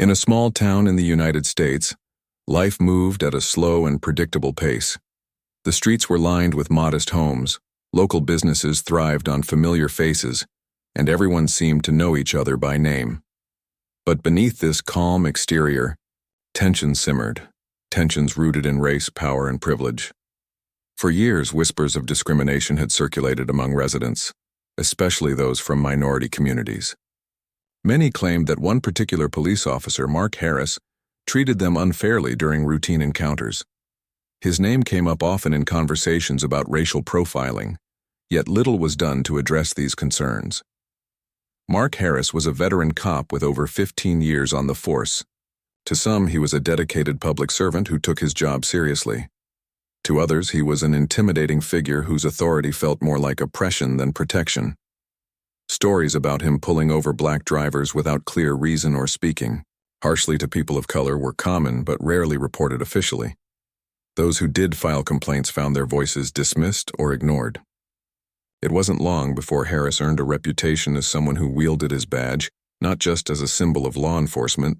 In a small town in the United States, life moved at a slow and predictable pace. The streets were lined with modest homes, local businesses thrived on familiar faces, and everyone seemed to know each other by name. But beneath this calm exterior, tension simmered, tensions rooted in race, power, and privilege. For years, whispers of discrimination had circulated among residents, especially those from minority communities. Many claimed that one particular police officer, Mark Harris, treated them unfairly during routine encounters. His name came up often in conversations about racial profiling, yet little was done to address these concerns. Mark Harris was a veteran cop with over 15 years on the force. To some, he was a dedicated public servant who took his job seriously. To others, he was an intimidating figure whose authority felt more like oppression than protection. Stories about him pulling over black drivers without clear reason or speaking harshly to people of color were common but rarely reported officially. Those who did file complaints found their voices dismissed or ignored. It wasn't long before Harris earned a reputation as someone who wielded his badge not just as a symbol of law enforcement,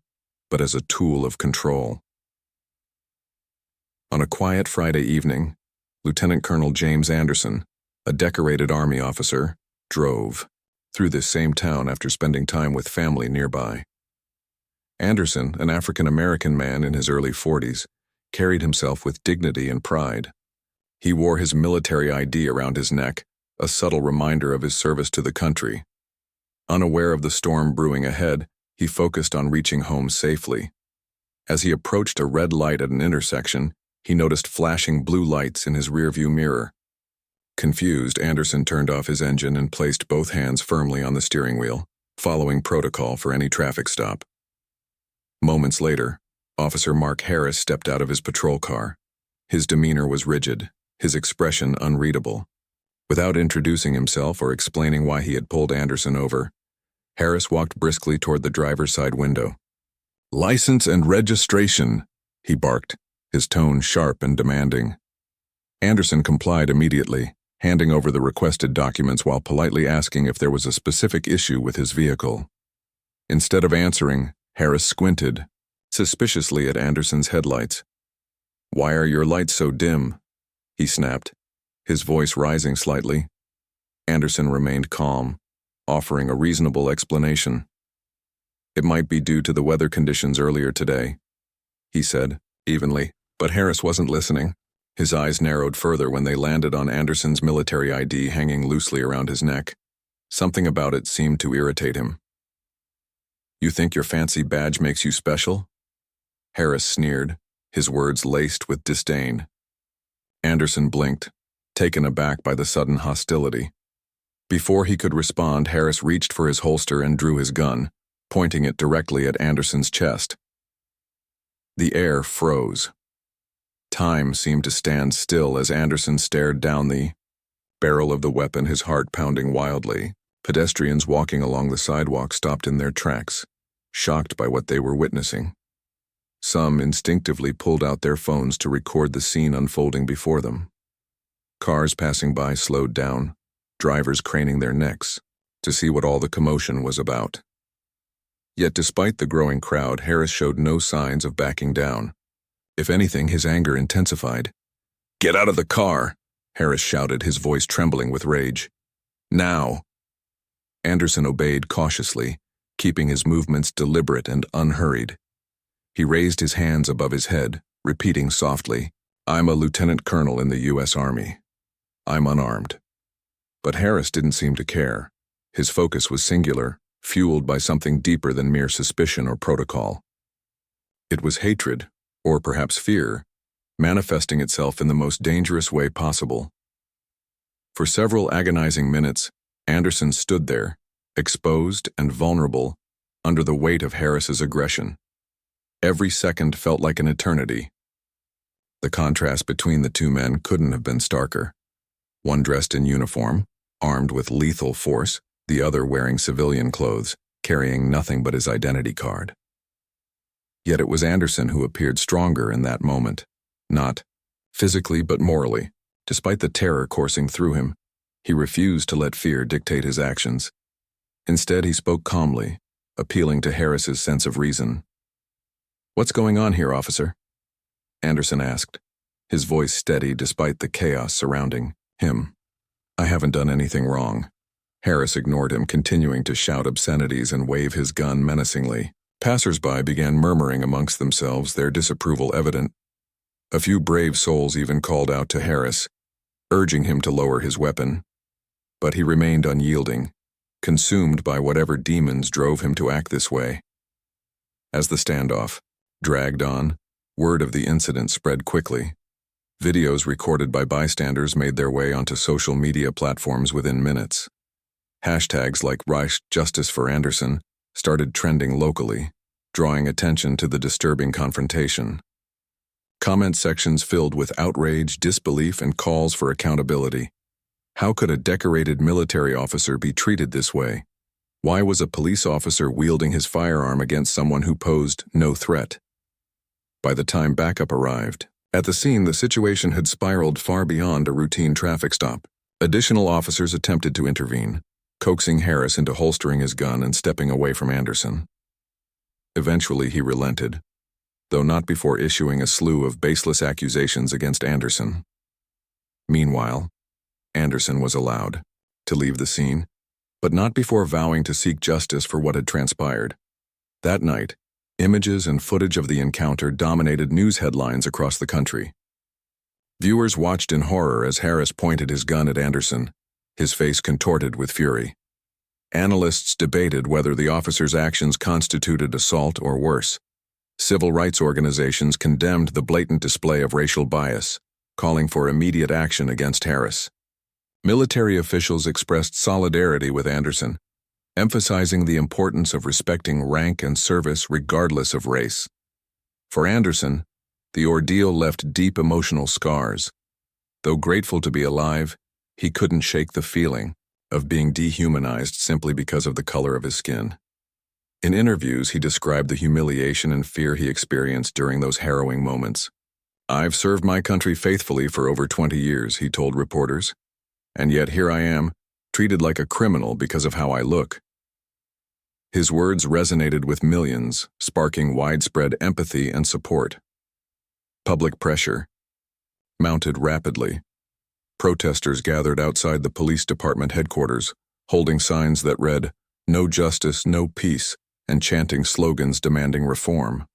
but as a tool of control. On a quiet Friday evening, Lieutenant Colonel James Anderson, a decorated Army officer, drove through this same town after spending time with family nearby. Anderson, an African-American man in his early 40s, carried himself with dignity and pride. He wore his military ID around his neck, a subtle reminder of his service to the country. Unaware of the storm brewing ahead, he focused on reaching home safely. As he approached a red light at an intersection, he noticed flashing blue lights in his rearview mirror. Confused, Anderson turned off his engine and placed both hands firmly on the steering wheel, following protocol for any traffic stop. Moments later, Officer Mark Harris stepped out of his patrol car. His demeanor was rigid, his expression unreadable. Without introducing himself or explaining why he had pulled Anderson over, Harris walked briskly toward the driver's side window. "License and registration," he barked, his tone sharp and demanding. Anderson complied immediately, handing over the requested documents while politely asking if there was a specific issue with his vehicle. Instead of answering, Harris squinted suspiciously at Anderson's headlights. "Why are your lights so dim?" he snapped, his voice rising slightly. Anderson remained calm, offering a reasonable explanation. "It might be due to the weather conditions earlier today," he said, evenly, but Harris wasn't listening. His eyes narrowed further when they landed on Anderson's military ID hanging loosely around his neck. Something about it seemed to irritate him. "You think your fancy badge makes you special?" Harris sneered, his words laced with disdain. Anderson blinked, taken aback by the sudden hostility. Before he could respond, Harris reached for his holster and drew his gun, pointing it directly at Anderson's chest. The air froze. Time seemed to stand still as Anderson stared down the barrel of the weapon, his heart pounding wildly. Pedestrians walking along the sidewalk stopped in their tracks, shocked by what they were witnessing. Some instinctively pulled out their phones to record the scene unfolding before them. Cars passing by slowed down, drivers craning their necks to see what all the commotion was about. Yet despite the growing crowd, Harris showed no signs of backing down. If anything, his anger intensified. "Get out of the car!" Harris shouted, his voice trembling with rage. "Now!" Anderson obeyed cautiously, keeping his movements deliberate and unhurried. He raised his hands above his head, repeating softly, "I'm a lieutenant colonel in the U.S. Army. I'm unarmed." But Harris didn't seem to care. His focus was singular, fueled by something deeper than mere suspicion or protocol. It was hatred, or perhaps fear, manifesting itself in the most dangerous way possible. For several agonizing minutes, Anderson stood there, exposed and vulnerable, under the weight of Harris's aggression. Every second felt like an eternity. The contrast between the two men couldn't have been starker. One dressed in uniform, armed with lethal force, the other wearing civilian clothes, carrying nothing but his identity card. Yet it was Anderson who appeared stronger in that moment, not physically but morally. Despite the terror coursing through him, he refused to let fear dictate his actions. Instead, he spoke calmly, appealing to Harris's sense of reason. "What's going on here, officer?" Anderson asked, his voice steady despite the chaos surrounding him. "I haven't done anything wrong." Harris ignored him, continuing to shout obscenities and wave his gun menacingly. Passers-by began murmuring amongst themselves, their disapproval evident. A few brave souls even called out to Harris, urging him to lower his weapon. But he remained unyielding, consumed by whatever demons drove him to act this way. As the standoff dragged on, word of the incident spread quickly. Videos recorded by bystanders made their way onto social media platforms within minutes. Hashtags like #Justice for Anderson started trending locally, drawing attention to the disturbing confrontation. Comment sections filled with outrage, disbelief, and calls for accountability. How could a decorated military officer be treated this way? Why was a police officer wielding his firearm against someone who posed no threat? By the time backup arrived, at the scene, the situation had spiraled far beyond a routine traffic stop. Additional officers attempted to intervene, coaxing Harris into holstering his gun and stepping away from Anderson. Eventually, he relented, though not before issuing a slew of baseless accusations against Anderson. Meanwhile, Anderson was allowed to leave the scene, but not before vowing to seek justice for what had transpired. That night, images and footage of the encounter dominated news headlines across the country. Viewers watched in horror as Harris pointed his gun at Anderson, his face contorted with fury. Analysts debated whether the officer's actions constituted assault or worse. Civil rights organizations condemned the blatant display of racial bias, calling for immediate action against Harris. Military officials expressed solidarity with Anderson, emphasizing the importance of respecting rank and service regardless of race. For Anderson, the ordeal left deep emotional scars. Though grateful to be alive, he couldn't shake the feeling of being dehumanized simply because of the color of his skin. In interviews, he described the humiliation and fear he experienced during those harrowing moments. "I've served my country faithfully for over 20 years, he told reporters. "And yet here I am, treated like a criminal because of how I look." His words resonated with millions, sparking widespread empathy and support. Public pressure mounted rapidly. Protesters gathered outside the police department headquarters, holding signs that read, "No justice, no peace," and chanting slogans demanding reform.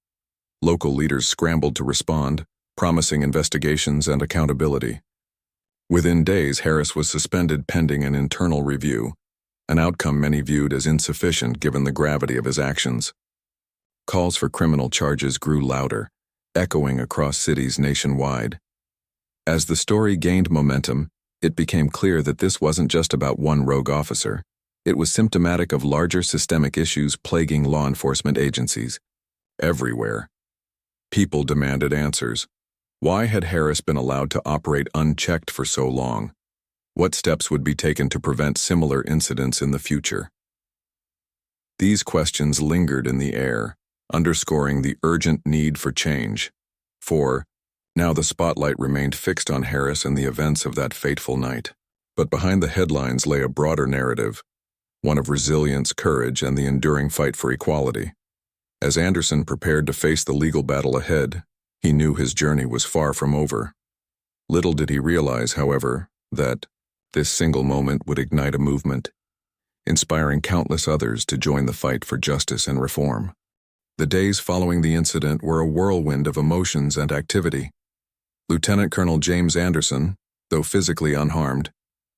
Local leaders scrambled to respond, promising investigations and accountability. Within days, Harris was suspended pending an internal review, an outcome many viewed as insufficient given the gravity of his actions. Calls for criminal charges grew louder, echoing across cities nationwide. As the story gained momentum, it became clear that this wasn't just about one rogue officer. It was symptomatic of larger systemic issues plaguing law enforcement agencies. Everywhere, people demanded answers. Why had Harris been allowed to operate unchecked for so long? What steps would be taken to prevent similar incidents in the future? These questions lingered in the air, underscoring the urgent need for change. For now the spotlight remained fixed on Harris and the events of that fateful night. But behind the headlines lay a broader narrative, one of resilience, courage, and the enduring fight for equality. As Anderson prepared to face the legal battle ahead, he knew his journey was far from over. Little did he realize, however, that this single moment would ignite a movement, inspiring countless others to join the fight for justice and reform. The days following the incident were a whirlwind of emotions and activity. Lieutenant Colonel James Anderson, though physically unharmed,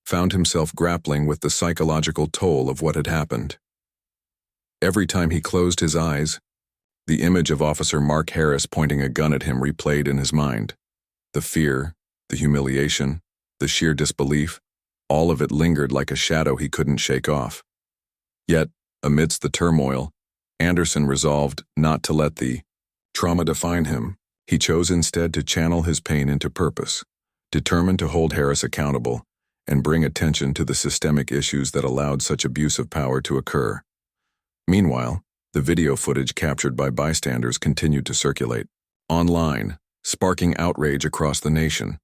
found himself grappling with the psychological toll of what had happened. Every time he closed his eyes, the image of Officer Mark Harris pointing a gun at him replayed in his mind. The fear, the humiliation, the sheer disbelief, all of it lingered like a shadow he couldn't shake off. Yet, amidst the turmoil, Anderson resolved not to let the trauma define him. He chose instead to channel his pain into purpose, determined to hold Harris accountable and bring attention to the systemic issues that allowed such abuse of power to occur. Meanwhile, the video footage captured by bystanders continued to circulate online, sparking outrage across the nation.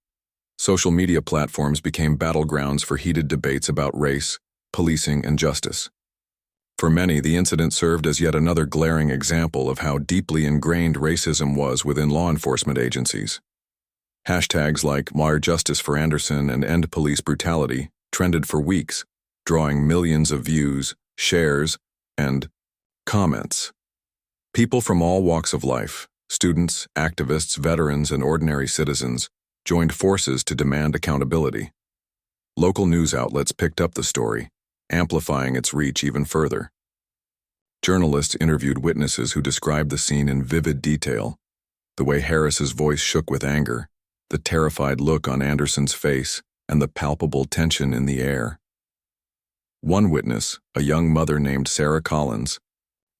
Social media platforms became battlegrounds for heated debates about race, policing, and justice. For many, the incident served as yet another glaring example of how deeply ingrained racism was within law enforcement agencies. Hashtags like More Justice for Anderson and End Police Brutality trended for weeks, drawing millions of views, shares, and comments. People from all walks of life, students, activists, veterans, and ordinary citizens, joined forces to demand accountability. Local news outlets picked up the story, amplifying its reach even further. Journalists interviewed witnesses who described the scene in vivid detail, the way Harris's voice shook with anger, the terrified look on Anderson's face, and the palpable tension in the air. One witness, a young mother named Sarah Collins,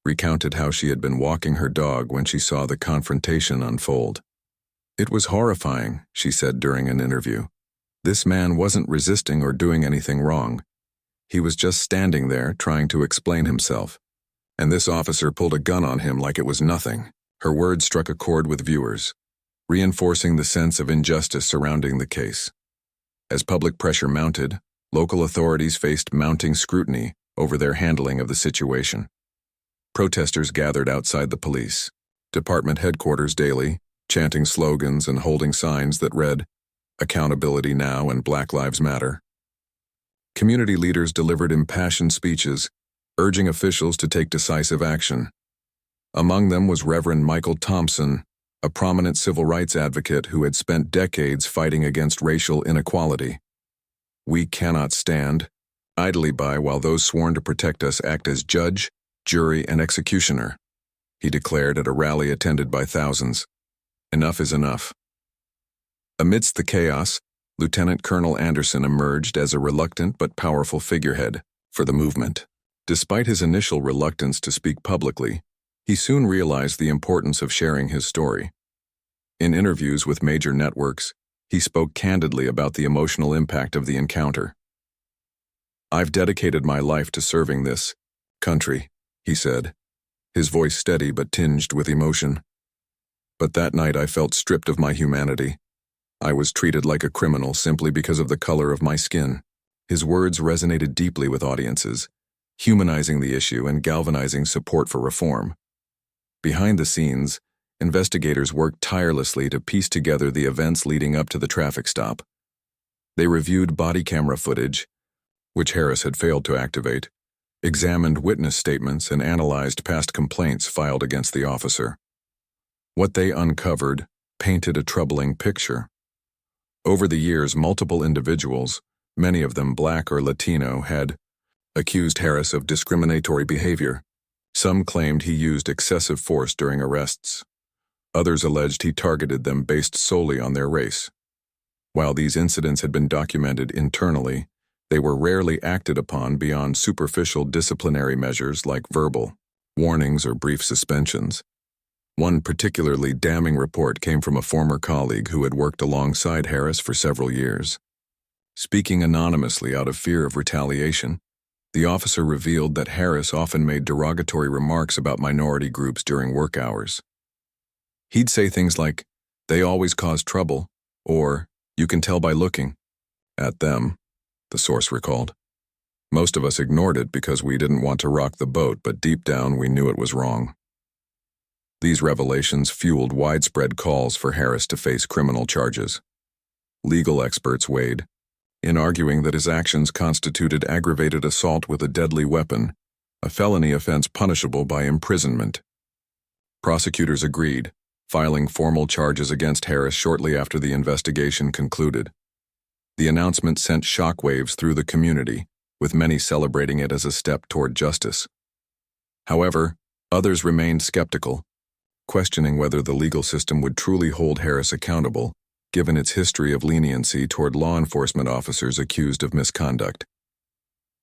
recounted how she had been walking her dog when she saw the confrontation unfold. "It was horrifying," she said during an interview. "This man wasn't resisting or doing anything wrong. He was just standing there trying to explain himself. And this officer pulled a gun on him like it was nothing." Her words struck a chord with viewers, reinforcing the sense of injustice surrounding the case. As public pressure mounted, local authorities faced mounting scrutiny over their handling of the situation. Protesters gathered outside the police department headquarters daily, chanting slogans and holding signs that read, "Accountability Now" and "Black Lives Matter." Community leaders delivered impassioned speeches, urging officials to take decisive action. Among them was Reverend Michael Thompson, a prominent civil rights advocate who had spent decades fighting against racial inequality. "We cannot stand idly by while those sworn to protect us act as judge, jury, and executioner," he declared at a rally attended by thousands. "Enough is enough." Amidst the chaos, Lieutenant Colonel Anderson emerged as a reluctant but powerful figurehead for the movement. Despite his initial reluctance to speak publicly, he soon realized the importance of sharing his story. In interviews with major networks, he spoke candidly about the emotional impact of the encounter. "I've dedicated my life to serving this country," he said, his voice steady but tinged with emotion. "But that night I felt stripped of my humanity. I was treated like a criminal simply because of the color of my skin." His words resonated deeply with audiences, humanizing the issue and galvanizing support for reform. Behind the scenes, investigators worked tirelessly to piece together the events leading up to the traffic stop. They reviewed body camera footage, which Harris had failed to activate, examined witness statements, and analyzed past complaints filed against the officer. What they uncovered painted a troubling picture. Over the years, multiple individuals, many of them Black or Latino, had accused Harris of discriminatory behavior. Some claimed he used excessive force during arrests. Others alleged he targeted them based solely on their race. While these incidents had been documented internally, they were rarely acted upon beyond superficial disciplinary measures like verbal warnings or brief suspensions. One particularly damning report came from a former colleague who had worked alongside Harris for several years. Speaking anonymously out of fear of retaliation, the officer revealed that Harris often made derogatory remarks about minority groups during work hours. He'd say things like, "They always cause trouble," or "You can tell by looking" at them, the source recalled. "Most of us ignored it because we didn't want to rock the boat, but deep down we knew it was wrong." These revelations fueled widespread calls for Harris to face criminal charges. Legal experts weighed in, arguing that his actions constituted aggravated assault with a deadly weapon, a felony offense punishable by imprisonment. Prosecutors agreed, filing formal charges against Harris shortly after the investigation concluded. The announcement sent shockwaves through the community, with many celebrating it as a step toward justice. However, others remained skeptical, questioning whether the legal system would truly hold Harris accountable, given its history of leniency toward law enforcement officers accused of misconduct.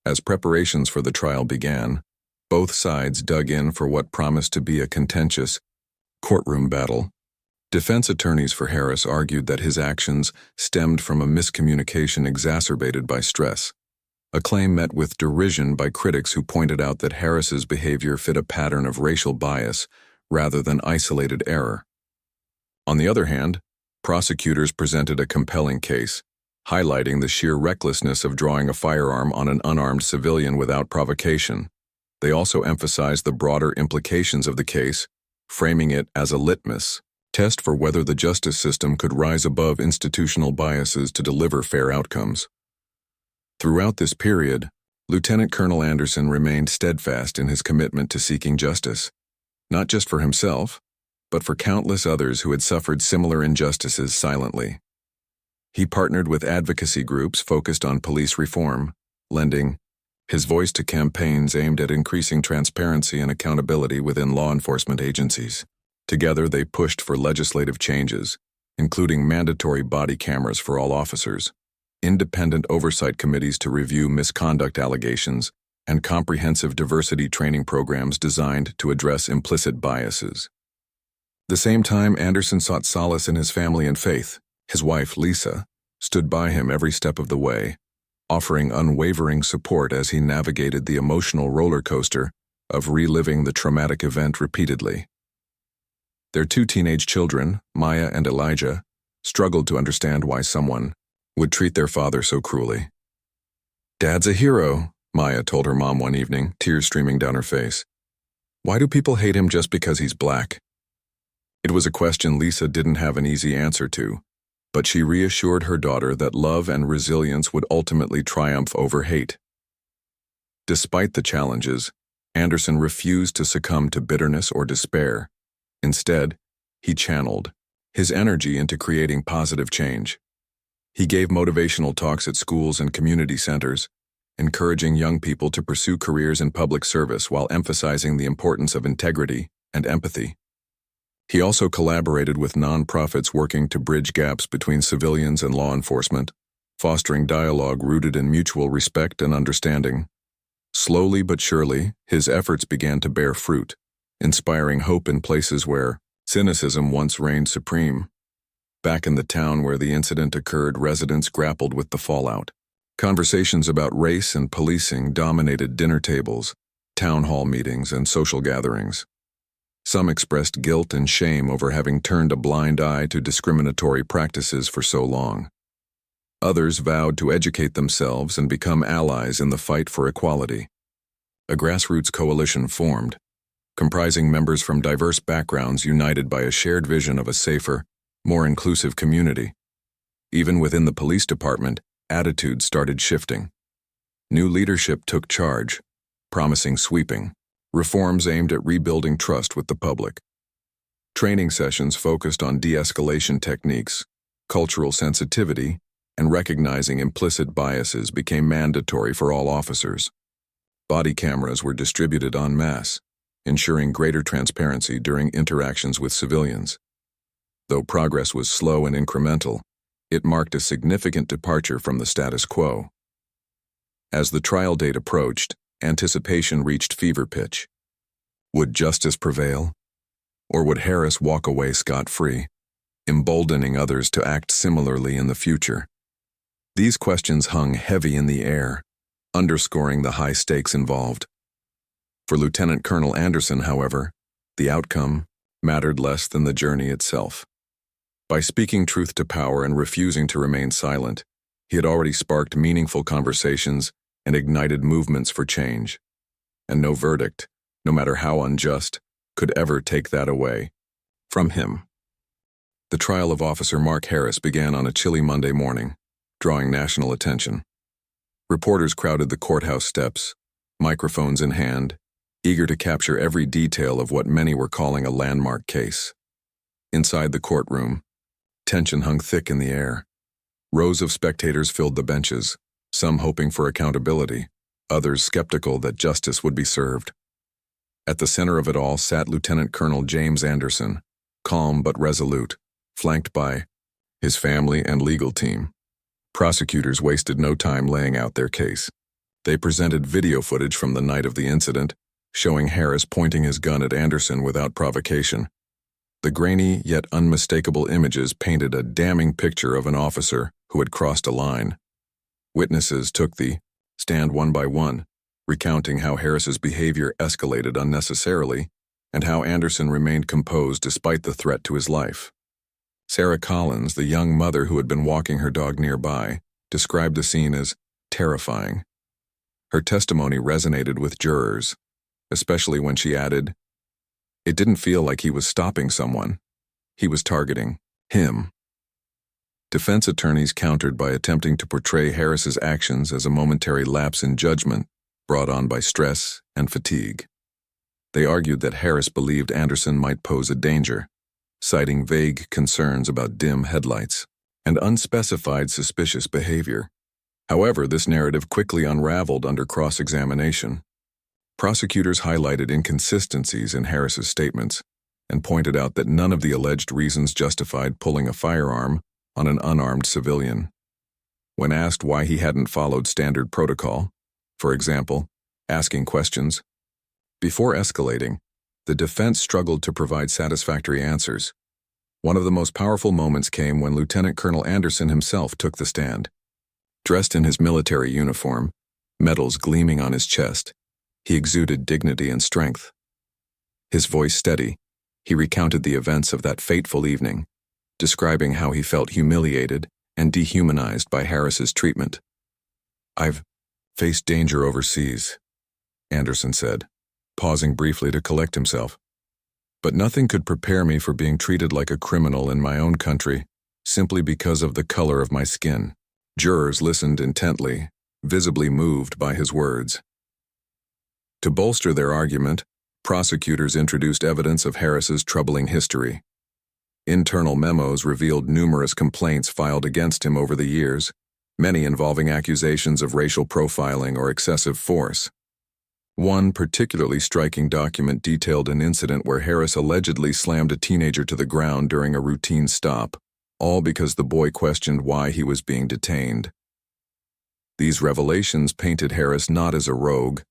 As preparations for the trial began, both sides dug in for what promised to be a contentious courtroom battle. Defense attorneys for Harris argued that his actions stemmed from a miscommunication exacerbated by stress, a claim met with derision by critics who pointed out that Harris's behavior fit a pattern of racial bias rather than isolated error. On the other hand, prosecutors presented a compelling case, highlighting the sheer recklessness of drawing a firearm on an unarmed civilian without provocation. They also emphasized the broader implications of the case, framing it as a litmus test for whether the justice system could rise above institutional biases to deliver fair outcomes. Throughout this period, Lieutenant Colonel Anderson remained steadfast in his commitment to seeking justice, not just for himself, but for countless others who had suffered similar injustices silently. He partnered with advocacy groups focused on police reform, lending his voice to campaigns aimed at increasing transparency and accountability within law enforcement agencies. Together, they pushed for legislative changes, including mandatory body cameras for all officers, independent oversight committees to review misconduct allegations, and comprehensive diversity training programs designed to address implicit biases. At the same time, Anderson sought solace in his family and faith. His wife, Lisa, stood by him every step of the way, offering unwavering support as he navigated the emotional roller coaster of reliving the traumatic event repeatedly. Their 2 teenage children, Maya and Elijah, struggled to understand why someone would treat their father so cruelly. "Dad's a hero," Maya told her mom one evening, tears streaming down her face. "Why do people hate him just because he's black?" It was a question Lisa didn't have an easy answer to, but she reassured her daughter that love and resilience would ultimately triumph over hate. Despite the challenges, Anderson refused to succumb to bitterness or despair. Instead, he channeled his energy into creating positive change. He gave motivational talks at schools and community centers, encouraging young people to pursue careers in public service while emphasizing the importance of integrity and empathy. He also collaborated with nonprofits working to bridge gaps between civilians and law enforcement, fostering dialogue rooted in mutual respect and understanding. Slowly but surely, his efforts began to bear fruit, inspiring hope in places where cynicism once reigned supreme. Back in the town where the incident occurred, residents grappled with the fallout. Conversations about race and policing dominated dinner tables, town hall meetings, and social gatherings. Some expressed guilt and shame over having turned a blind eye to discriminatory practices for so long. Others vowed to educate themselves and become allies in the fight for equality. A grassroots coalition formed, comprising members from diverse backgrounds united by a shared vision of a safer, more inclusive community. Even within the police department, attitudes started shifting. New leadership took charge, promising sweeping reforms aimed at rebuilding trust with the public. Training sessions focused on de-escalation techniques, cultural sensitivity, and recognizing implicit biases became mandatory for all officers. Body cameras were distributed en masse, ensuring greater transparency during interactions with civilians. Though progress was slow and incremental, it marked a significant departure from the status quo. As the trial date approached, anticipation reached fever pitch. Would justice prevail? Or would Harris walk away scot-free, emboldening others to act similarly in the future? These questions hung heavy in the air, underscoring the high stakes involved. For Lieutenant Colonel Anderson, however, the outcome mattered less than the journey itself. By speaking truth to power and refusing to remain silent, he had already sparked meaningful conversations and ignited movements for change. And no verdict, no matter how unjust, could ever take that away from him. The trial of Officer Mark Harris began on a chilly Monday morning, drawing national attention. Reporters crowded the courthouse steps, microphones in hand, eager to capture every detail of what many were calling a landmark case. Inside the courtroom, tension hung thick in the air. Rows of spectators filled the benches, some hoping for accountability, others skeptical that justice would be served. At the center of it all sat Lieutenant Colonel James Anderson, calm but resolute, flanked by his family and legal team. Prosecutors wasted no time laying out their case. They presented video footage from the night of the incident, showing Harris pointing his gun at Anderson without provocation. The grainy yet unmistakable images painted a damning picture of an officer who had crossed a line. Witnesses took the stand one by one, recounting how Harris's behavior escalated unnecessarily and how Anderson remained composed despite the threat to his life. Sarah Collins, the young mother who had been walking her dog nearby, described the scene as terrifying. Her testimony resonated with jurors, especially when she added, "It didn't feel like he was stopping someone. He was targeting him." Defense attorneys countered by attempting to portray Harris's actions as a momentary lapse in judgment brought on by stress and fatigue. They argued that Harris believed Anderson might pose a danger, citing vague concerns about dim headlights and unspecified suspicious behavior. However, this narrative quickly unraveled under cross-examination. Prosecutors highlighted inconsistencies in Harris's statements and pointed out that none of the alleged reasons justified pulling a firearm on an unarmed civilian. When asked why he hadn't followed standard protocol, for example, asking questions, before escalating, the defense struggled to provide satisfactory answers. One of the most powerful moments came when Lieutenant Colonel Anderson himself took the stand. Dressed in his military uniform, medals gleaming on his chest, he exuded dignity and strength. His voice steady, he recounted the events of that fateful evening, describing how he felt humiliated and dehumanized by Harris's treatment. "I've faced danger overseas," Anderson said, pausing briefly to collect himself. "But nothing could prepare me for being treated like a criminal in my own country, simply because of the color of my skin." Jurors listened intently, visibly moved by his words. To bolster their argument, prosecutors introduced evidence of Harris's troubling history. Internal memos revealed numerous complaints filed against him over the years, many involving accusations of racial profiling or excessive force. One particularly striking document detailed an incident where Harris allegedly slammed a teenager to the ground during a routine stop, all because the boy questioned why he was being detained. These revelations painted Harris not as a rogue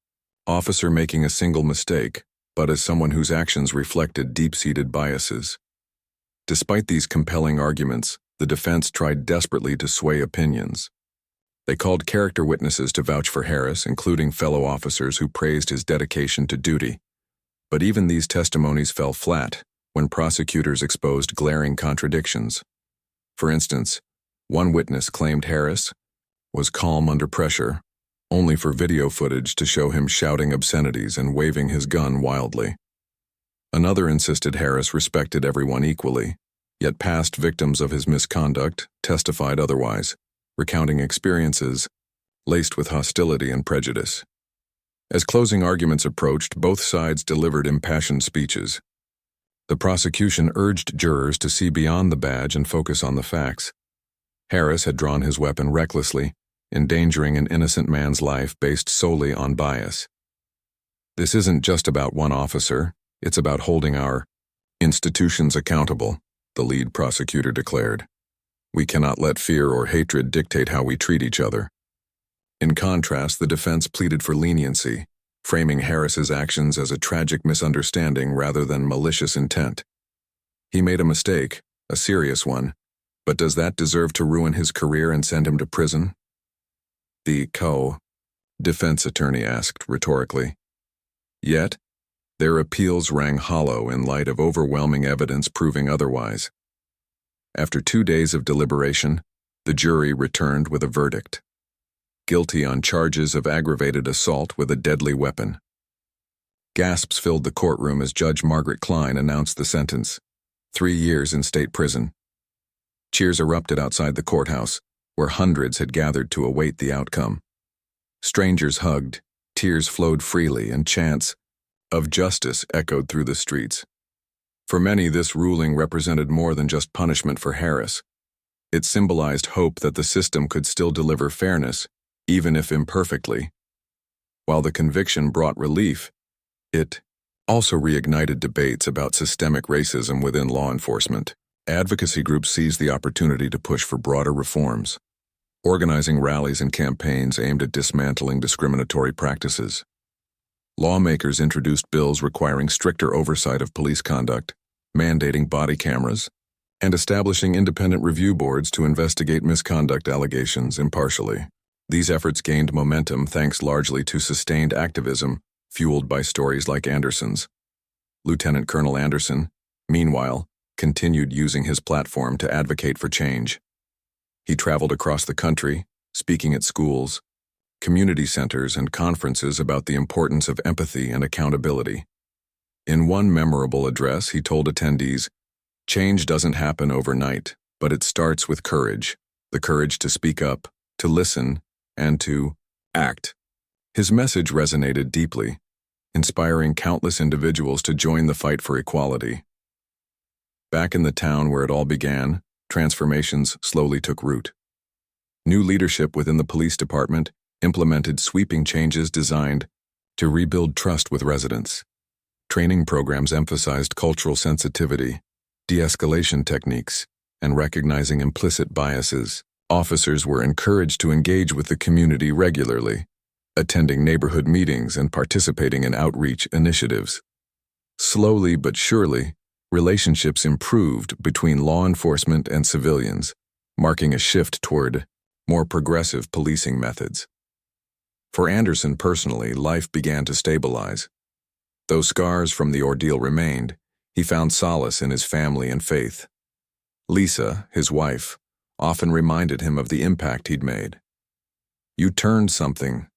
officer making a single mistake, but as someone whose actions reflected deep-seated biases. Despite these compelling arguments, the defense tried desperately to sway opinions. They called character witnesses to vouch for Harris, including fellow officers who praised his dedication to duty. But even these testimonies fell flat when prosecutors exposed glaring contradictions. For instance, one witness claimed Harris was calm under pressure, only for video footage to show him shouting obscenities and waving his gun wildly. Another insisted Harris respected everyone equally, yet past victims of his misconduct testified otherwise, recounting experiences laced with hostility and prejudice. As closing arguments approached, both sides delivered impassioned speeches. The prosecution urged jurors to see beyond the badge and focus on the facts. Harris had drawn his weapon recklessly, endangering an innocent man's life based solely on bias. "This isn't just about one officer, it's about holding our institutions accountable," the lead prosecutor declared. "We cannot let fear or hatred dictate how we treat each other." In contrast, the defense pleaded for leniency, framing Harris's actions as a tragic misunderstanding rather than malicious intent. "He made a mistake, a serious one, but does that deserve to ruin his career and send him to prison?" The defense attorney asked rhetorically. Yet, their appeals rang hollow in light of overwhelming evidence proving otherwise. After 2 days of deliberation, the jury returned with a verdict: guilty on charges of aggravated assault with a deadly weapon. Gasps filled the courtroom as Judge Margaret Klein announced the sentence: 3 years in state prison. Cheers erupted outside the courthouse, where hundreds had gathered to await the outcome. Strangers hugged, tears flowed freely, and chants of justice echoed through the streets. For many, this ruling represented more than just punishment for Harris. It symbolized hope that the system could still deliver fairness, even if imperfectly. While the conviction brought relief, it also reignited debates about systemic racism within law enforcement. Advocacy groups seized the opportunity to push for broader reforms, organizing rallies and campaigns aimed at dismantling discriminatory practices. Lawmakers introduced bills requiring stricter oversight of police conduct, mandating body cameras, and establishing independent review boards to investigate misconduct allegations impartially. These efforts gained momentum thanks largely to sustained activism fueled by stories like Anderson's. Lieutenant Colonel Anderson, meanwhile, continued using his platform to advocate for change. He traveled across the country, speaking at schools, community centers, and conferences about the importance of empathy and accountability. In one memorable address, he told attendees, "Change doesn't happen overnight, but it starts with courage, the courage to speak up, to listen, and to act." His message resonated deeply, inspiring countless individuals to join the fight for equality. Back in the town where it all began, transformations slowly took root. New leadership within the police department implemented sweeping changes designed to rebuild trust with residents. Training programs emphasized cultural sensitivity, de-escalation techniques, and recognizing implicit biases. Officers were encouraged to engage with the community regularly, attending neighborhood meetings and participating in outreach initiatives. Slowly but surely, relationships improved between law enforcement and civilians, marking a shift toward more progressive policing methods. For Anderson personally, life began to stabilize. Though scars from the ordeal remained, he found solace in his family and faith. Lisa, his wife, often reminded him of the impact he'd made. "You turned something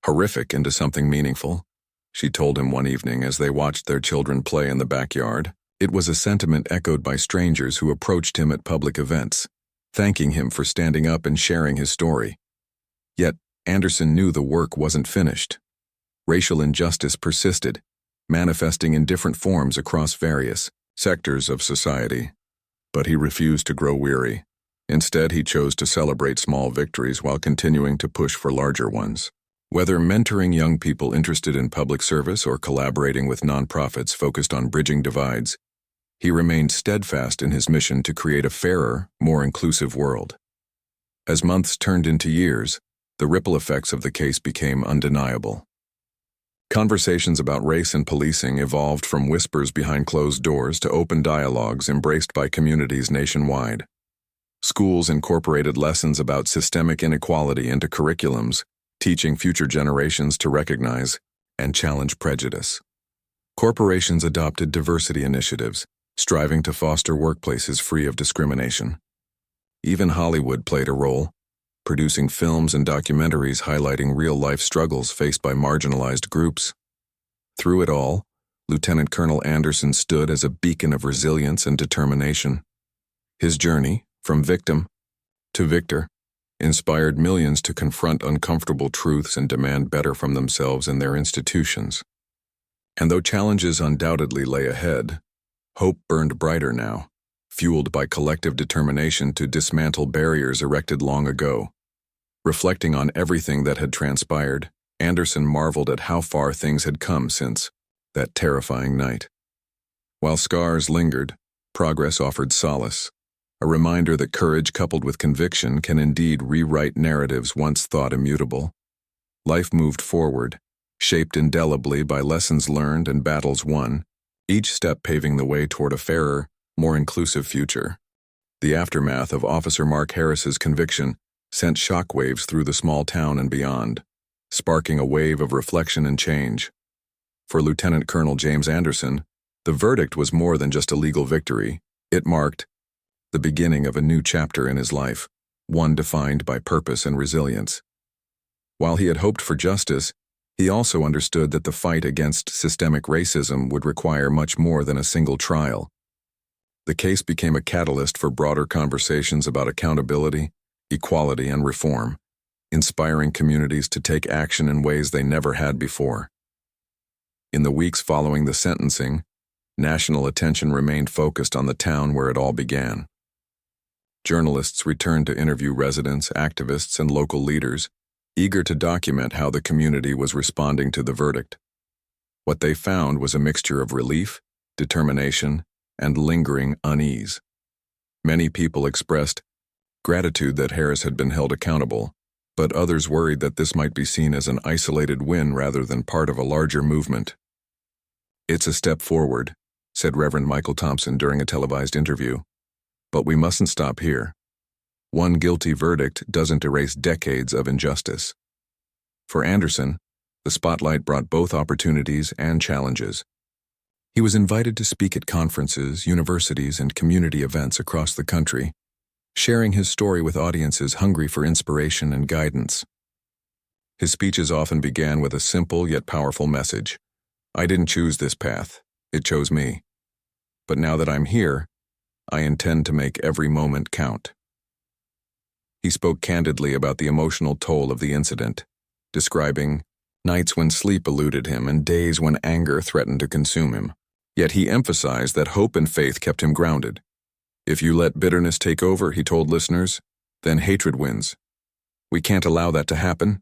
horrific into something meaningful," she told him one evening as they watched their children play in the backyard. It was a sentiment echoed by strangers who approached him at public events, thanking him for standing up and sharing his story. Yet, Anderson knew the work wasn't finished. Racial injustice persisted, manifesting in different forms across various sectors of society. But he refused to grow weary. Instead, he chose to celebrate small victories while continuing to push for larger ones. Whether mentoring young people interested in public service or collaborating with nonprofits focused on bridging divides, he remained steadfast in his mission to create a fairer, more inclusive world. As months turned into years, the ripple effects of the case became undeniable. Conversations about race and policing evolved from whispers behind closed doors to open dialogues embraced by communities nationwide. Schools incorporated lessons about systemic inequality into curriculums, teaching future generations to recognize and challenge prejudice. Corporations adopted diversity initiatives, striving to foster workplaces free of discrimination. Even Hollywood played a role, producing films and documentaries highlighting real-life struggles faced by marginalized groups. Through it all, Lieutenant Colonel Anderson stood as a beacon of resilience and determination. His journey, from victim to victor, inspired millions to confront uncomfortable truths and demand better from themselves and their institutions. And though challenges undoubtedly lay ahead, hope burned brighter now, fueled by collective determination to dismantle barriers erected long ago. Reflecting on everything that had transpired, Anderson marveled at how far things had come since that terrifying night. While scars lingered, progress offered solace, a reminder that courage coupled with conviction can indeed rewrite narratives once thought immutable. Life moved forward, shaped indelibly by lessons learned and battles won, each step paving the way toward a fairer, more inclusive future. The aftermath of Officer Mark Harris's conviction sent shockwaves through the small town and beyond, sparking a wave of reflection and change. For Lieutenant Colonel James Anderson, the verdict was more than just a legal victory. It marked the beginning of a new chapter in his life, one defined by purpose and resilience. While he had hoped for justice, he also understood that the fight against systemic racism would require much more than a single trial. The case became a catalyst for broader conversations about accountability, equality, and reform, inspiring communities to take action in ways they never had before. In the weeks following the sentencing, national attention remained focused on the town where it all began. Journalists returned to interview residents, activists, and local leaders, eager to document how the community was responding to the verdict. What they found was a mixture of relief, determination, and lingering unease. Many people expressed gratitude that Harris had been held accountable, but others worried that this might be seen as an isolated win rather than part of a larger movement. "It's a step forward," said Reverend Michael Thompson during a televised interview. "But we mustn't stop here. One guilty verdict doesn't erase decades of injustice." For Anderson, the spotlight brought both opportunities and challenges. He was invited to speak at conferences, universities, and community events across the country, sharing his story with audiences hungry for inspiration and guidance. His speeches often began with a simple yet powerful message. I didn't choose this path. It chose me. But now that I'm here, I intend to make every moment count. He spoke candidly about the emotional toll of the incident, describing nights when sleep eluded him and days when anger threatened to consume him. Yet he emphasized that hope and faith kept him grounded. If you let bitterness take over, he told listeners, then hatred wins. We can't allow that to happen.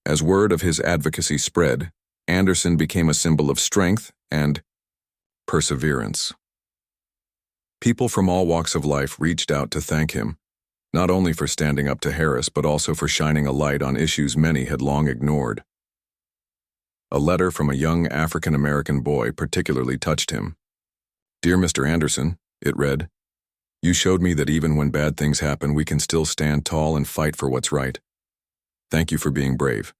As word of his advocacy spread, Anderson became a symbol of strength and perseverance. People from all walks of life reached out to thank him, not only for standing up to Harris, but also for shining a light on issues many had long ignored. A letter from a young African-American boy particularly touched him. Dear Mr. Anderson, it read, you showed me that even when bad things happen, we can still stand tall and fight for what's right. Thank you for being brave.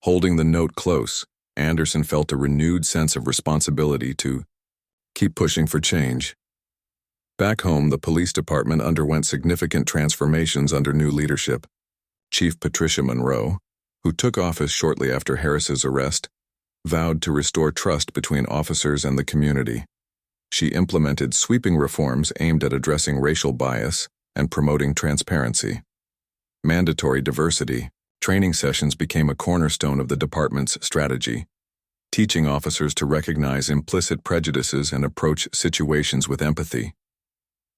Holding the note close, Anderson felt a renewed sense of responsibility to keep pushing for change. Back home, the police department underwent significant transformations under new leadership. Chief Patricia Monroe, who took office shortly after Harris's arrest, vowed to restore trust between officers and the community. She implemented sweeping reforms aimed at addressing racial bias and promoting transparency. Mandatory diversity training sessions became a cornerstone of the department's strategy, teaching officers to recognize implicit prejudices and approach situations with empathy.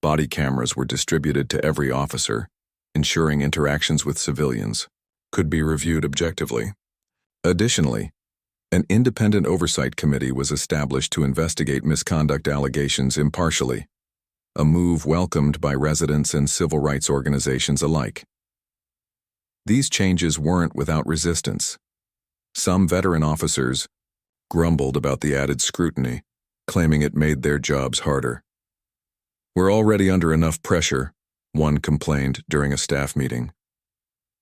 Body cameras were distributed to every officer, ensuring interactions with civilians could be reviewed objectively. Additionally, an independent oversight committee was established to investigate misconduct allegations impartially, a move welcomed by residents and civil rights organizations alike. These changes weren't without resistance. Some veteran officers grumbled about the added scrutiny, claiming it made their jobs harder. We're already under enough pressure, one complained during a staff meeting.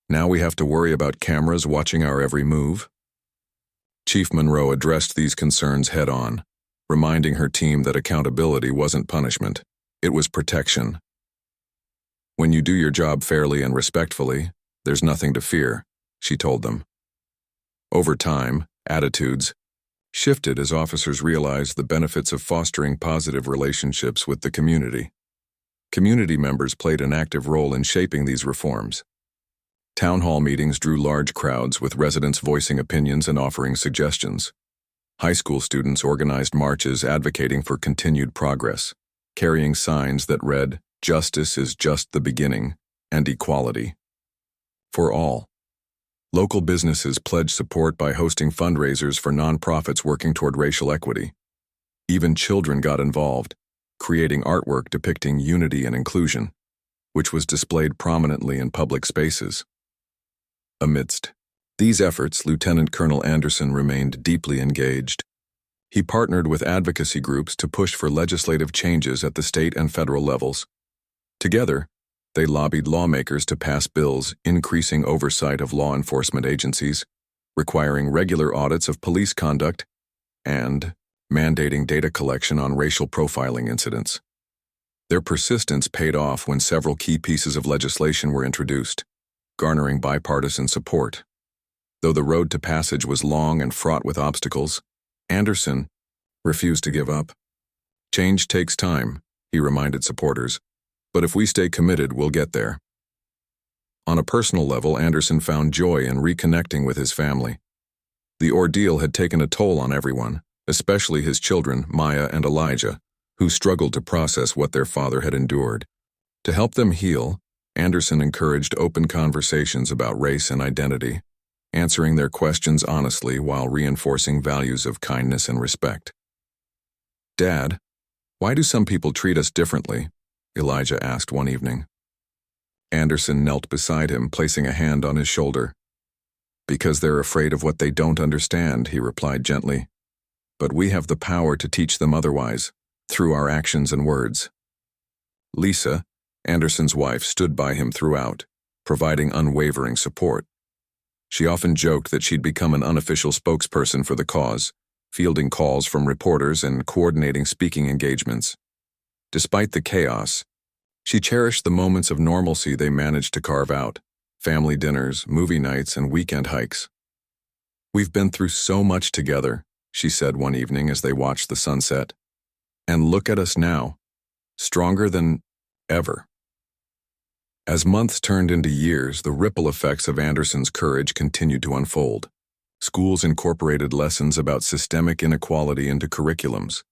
Now we have to worry about cameras watching our every move? Chief Monroe addressed these concerns head-on, reminding her team that accountability wasn't punishment, it was protection. When you do your job fairly and respectfully, there's nothing to fear, she told them. Over time, attitudes shifted as officers realized the benefits of fostering positive relationships with the community. Community members played an active role in shaping these reforms. Town hall meetings drew large crowds with residents voicing opinions and offering suggestions. High school students organized marches advocating for continued progress, carrying signs that read, "Justice is just the beginning," and equality for all. Local businesses pledged support by hosting fundraisers for nonprofits working toward racial equity. Even children got involved, creating artwork depicting unity and inclusion, which was displayed prominently in public spaces. Amidst these efforts, Lieutenant Colonel Anderson remained deeply engaged. He partnered with advocacy groups to push for legislative changes at the state and federal levels. Together, they lobbied lawmakers to pass bills increasing oversight of law enforcement agencies, requiring regular audits of police conduct, and mandating data collection on racial profiling incidents. Their persistence paid off when several key pieces of legislation were introduced, garnering bipartisan support. Though the road to passage was long and fraught with obstacles, Anderson refused to give up. Change takes time, he reminded supporters, but if we stay committed, we'll get there. On a personal level, Anderson found joy in reconnecting with his family. The ordeal had taken a toll on everyone, especially his children, Maya and Elijah, who struggled to process what their father had endured. To help them heal, Anderson encouraged open conversations about race and identity, answering their questions honestly while reinforcing values of kindness and respect. "Dad, why do some people treat us differently?" Elijah asked one evening. Anderson knelt beside him, placing a hand on his shoulder. "Because they're afraid of what they don't understand," he replied gently. "But we have the power to teach them otherwise, through our actions and words." Lisa, Anderson's wife, stood by him throughout, providing unwavering support. She often joked that she'd become an unofficial spokesperson for the cause, fielding calls from reporters and coordinating speaking engagements. Despite the chaos, she cherished the moments of normalcy they managed to carve out, family dinners, movie nights, and weekend hikes. "We've been through so much together," she said one evening as they watched the sunset. "And look at us now, stronger than ever." As months turned into years, the ripple effects of Anderson's courage continued to unfold. Schools incorporated lessons about systemic inequality into curriculums,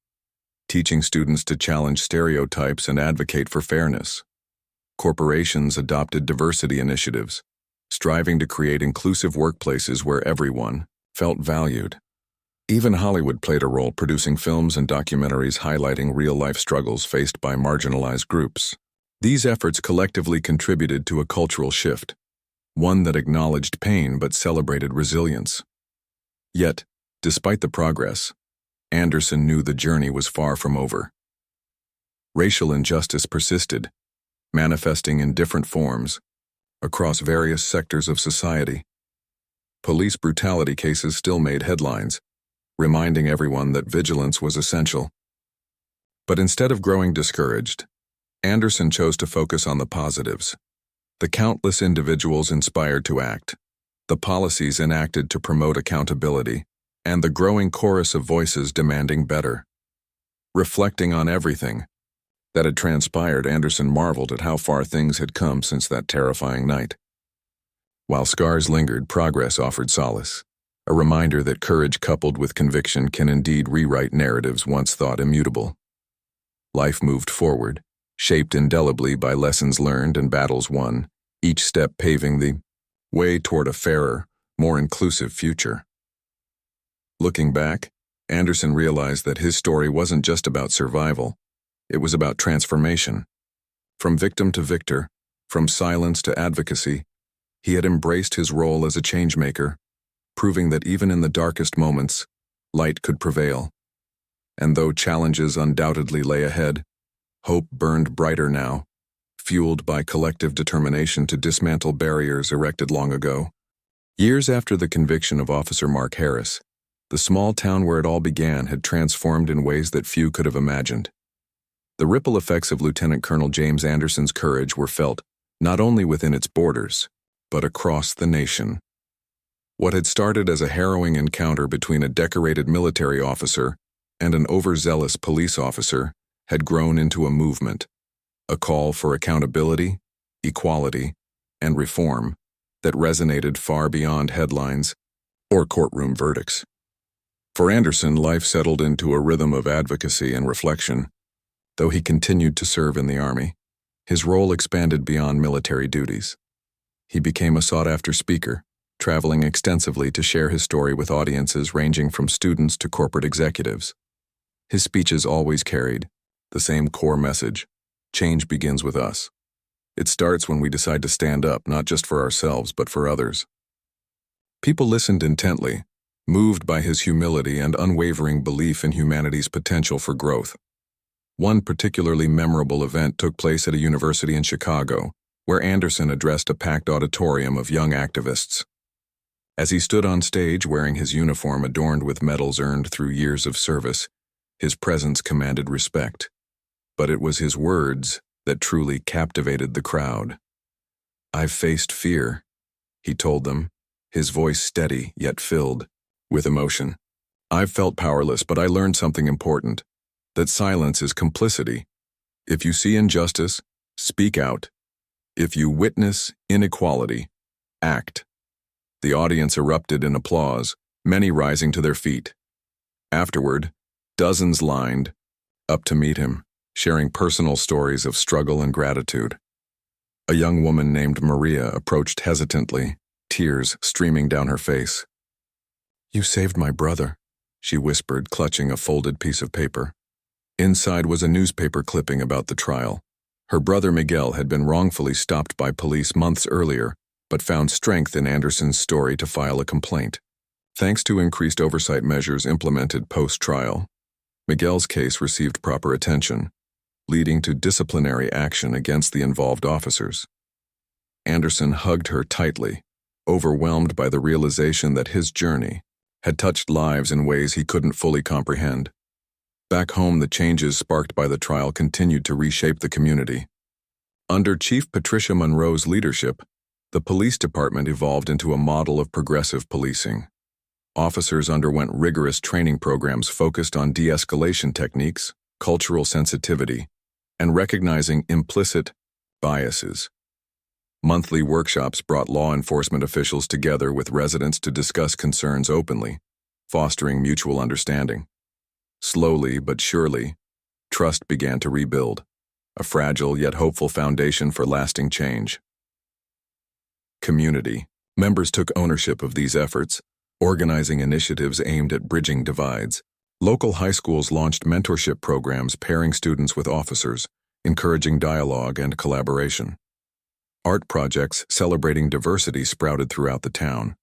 teaching students to challenge stereotypes and advocate for fairness. Corporations adopted diversity initiatives, striving to create inclusive workplaces where everyone felt valued. Even Hollywood played a role, producing films and documentaries highlighting real-life struggles faced by marginalized groups. These efforts collectively contributed to a cultural shift, one that acknowledged pain but celebrated resilience. Yet, despite the progress, Anderson knew the journey was far from over. Racial injustice persisted, manifesting in different forms across various sectors of society. Police brutality cases still made headlines, reminding everyone that vigilance was essential. But instead of growing discouraged, Anderson chose to focus on the positives: the countless individuals inspired to act, the policies enacted to promote accountability, and the growing chorus of voices demanding better. Reflecting on everything that had transpired, Anderson marveled at how far things had come since that terrifying night. While scars lingered, progress offered solace, a reminder that courage coupled with conviction can indeed rewrite narratives once thought immutable. Life moved forward, shaped indelibly by lessons learned and battles won, each step paving the way toward a fairer, more inclusive future. Looking back, Anderson realized that his story wasn't just about survival, it was about transformation. From victim to victor, from silence to advocacy, he had embraced his role as a changemaker, proving that even in the darkest moments, light could prevail. And though challenges undoubtedly lay ahead, hope burned brighter now, fueled by collective determination to dismantle barriers erected long ago. Years after the conviction of Officer Mark Harris, the small town where it all began had transformed in ways that few could have imagined. The ripple effects of Lieutenant Colonel James Anderson's courage were felt not only within its borders, but across the nation. What had started as a harrowing encounter between a decorated military officer and an overzealous police officer had grown into a movement, a call for accountability, equality, and reform that resonated far beyond headlines or courtroom verdicts. For Anderson, life settled into a rhythm of advocacy and reflection. Though he continued to serve in the Army, his role expanded beyond military duties. He became a sought-after speaker, traveling extensively to share his story with audiences ranging from students to corporate executives. His speeches always carried the same core message: change begins with us. It starts when we decide to stand up, not just for ourselves, but for others. People listened intently, moved by his humility and unwavering belief in humanity's potential for growth. One particularly memorable event took place at a university in Chicago, where Anderson addressed a packed auditorium of young activists. As he stood on stage wearing his uniform adorned with medals earned through years of service, his presence commanded respect. But it was his words that truly captivated the crowd. "I've faced fear," he told them, his voice steady yet filled with emotion. "I've felt powerless, but I learned something important, that silence is complicity. If you see injustice, speak out. If you witness inequality, act." The audience erupted in applause, many rising to their feet. Afterward, dozens lined up to meet him, sharing personal stories of struggle and gratitude. A young woman named Maria approached hesitantly, tears streaming down her face. "You saved my brother," she whispered, clutching a folded piece of paper. Inside was a newspaper clipping about the trial. Her brother Miguel had been wrongfully stopped by police months earlier, but found strength in Anderson's story to file a complaint. Thanks to increased oversight measures implemented post-trial, Miguel's case received proper attention, leading to disciplinary action against the involved officers. Anderson hugged her tightly, overwhelmed by the realization that his journey had touched lives in ways he couldn't fully comprehend. Back home, the changes sparked by the trial continued to reshape the community. Under Chief Patricia Monroe's leadership, The police department evolved into a model of progressive policing. Officers underwent rigorous training programs focused on de-escalation techniques, cultural sensitivity, and recognizing implicit biases. Monthly workshops brought law enforcement officials together with residents to discuss concerns openly, fostering mutual understanding. Slowly but surely, trust began to rebuild, a fragile yet hopeful foundation for lasting change. Community. Members took ownership of these efforts, organizing initiatives aimed at bridging divides. Local high schools launched mentorship programs pairing students with officers, encouraging dialogue and collaboration. Art projects celebrating diversity sprouted throughout the town.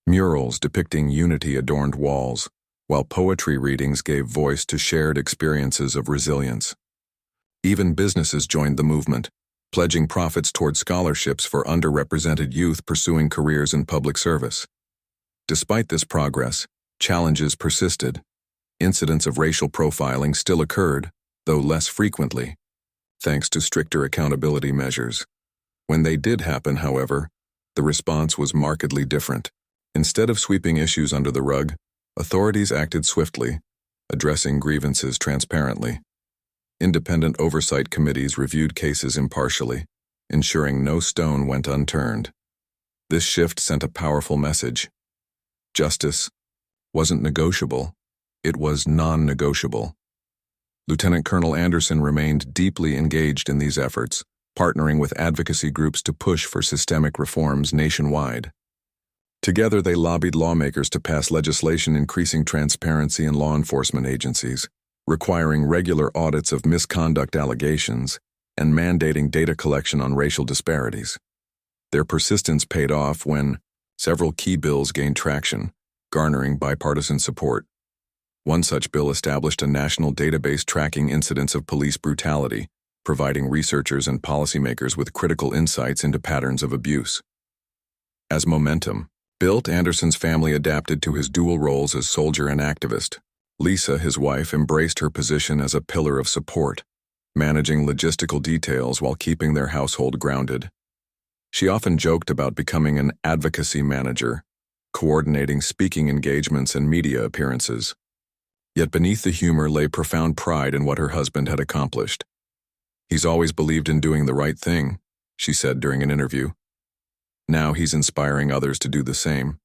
Murals depicting unity adorned walls, while poetry readings gave voice to shared experiences of resilience. Even businesses joined the movement, pledging profits toward scholarships for underrepresented youth pursuing careers in public service. Despite this progress, challenges persisted. Incidents of racial profiling still occurred, though less frequently, thanks to stricter accountability measures. When they did happen, however, the response was markedly different. Instead of sweeping issues under the rug, authorities acted swiftly, addressing grievances transparently. Independent oversight committees reviewed cases impartially, ensuring no stone went unturned. This shift sent a powerful message. Justice wasn't negotiable, it was non-negotiable. Lieutenant Colonel Anderson remained deeply engaged in these efforts, partnering with advocacy groups to push for systemic reforms nationwide. Together, they lobbied lawmakers to pass legislation increasing transparency in law enforcement agencies, requiring regular audits of misconduct allegations, and mandating data collection on racial disparities. Their persistence paid off when several key bills gained traction, garnering bipartisan support. One such bill established a national database tracking incidents of police brutality, providing researchers and policymakers with critical insights into patterns of abuse. As momentum built, Anderson's family adapted to his dual roles as soldier and activist. Lisa, his wife, embraced her position as a pillar of support, managing logistical details while keeping their household grounded. She often joked about becoming an advocacy manager, coordinating speaking engagements and media appearances. Yet beneath the humor lay profound pride in what her husband had accomplished. "He's always believed in doing the right thing," she said during an interview. Now he's inspiring others to do the same.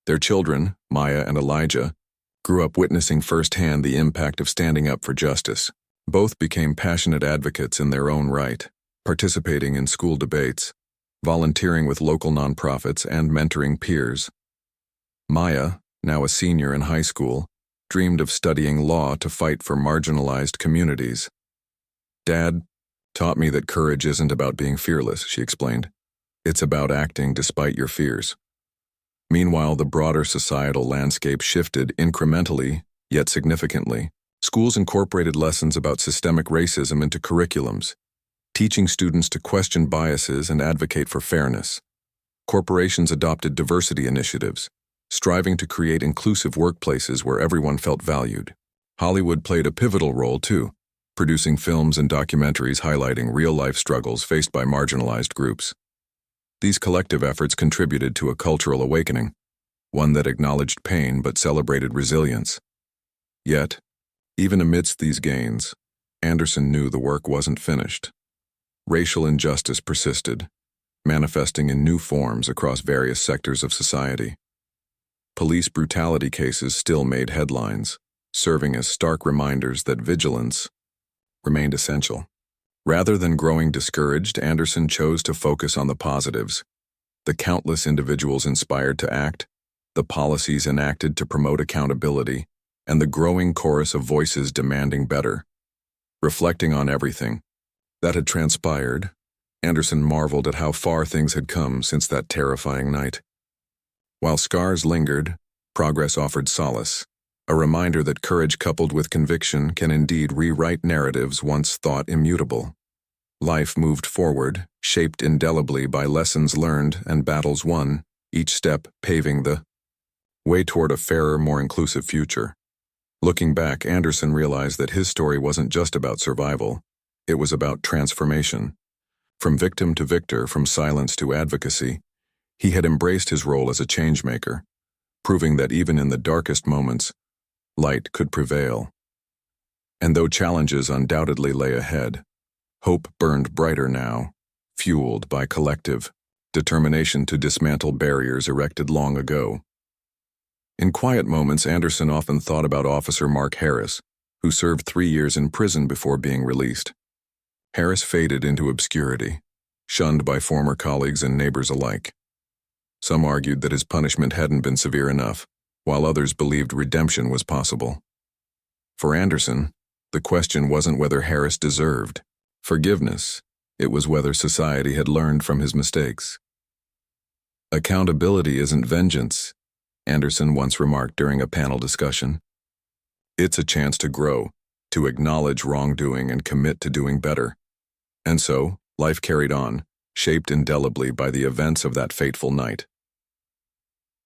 Their children, Maya and Elijah, grew up witnessing firsthand the impact of standing up for justice. Both became passionate advocates in their own right, participating in school debates, volunteering with local nonprofits, and mentoring peers. Maya, now a senior in high school, dreamed of studying law to fight for marginalized communities. "Dad taught me that courage isn't about being fearless," she explained. "It's about acting despite your fears." Meanwhile, the broader societal landscape shifted incrementally, yet significantly. Schools incorporated lessons about systemic racism into curriculums, teaching students to question biases and advocate for fairness. Corporations adopted diversity initiatives, striving to create inclusive workplaces where everyone felt valued. Hollywood played a pivotal role, too, producing films and documentaries highlighting real-life struggles faced by marginalized groups. These collective efforts contributed to a cultural awakening, one that acknowledged pain but celebrated resilience. Yet, even amidst these gains, Anderson knew the work wasn't finished. Racial injustice persisted, manifesting in new forms across various sectors of society. Police brutality cases still made headlines, serving as stark reminders that vigilance remained essential. Rather than growing discouraged, Anderson chose to focus on the positives: the countless individuals inspired to act, the policies enacted to promote accountability, and the growing chorus of voices demanding better. Reflecting on everything that had transpired, Anderson marveled at how far things had come since that terrifying night. While scars lingered, progress offered solace, a reminder that courage coupled with conviction can indeed rewrite narratives once thought immutable. Life moved forward, shaped indelibly by lessons learned and battles won, each step paving the way toward a fairer, more inclusive future. Looking back, Anderson realized that his story wasn't just about survival, it was about transformation. From victim to victor, from silence to advocacy, he had embraced his role as a changemaker, proving that even in the darkest moments, light could prevail. And though challenges undoubtedly lay ahead, hope burned brighter now, fueled by collective determination to dismantle barriers erected long ago. In quiet moments, Anderson often thought about Officer Mark Harris, who served 3 years in prison before being released. Harris faded into obscurity, shunned by former colleagues and neighbors alike. Some argued that his punishment hadn't been severe enough, while others believed redemption was possible. For Anderson, the question wasn't whether Harris deserved forgiveness, it was whether society had learned from his mistakes. Accountability isn't vengeance, Anderson once remarked during a panel discussion. It's a chance to grow, to acknowledge wrongdoing and commit to doing better. And so, life carried on, shaped indelibly by the events of that fateful night.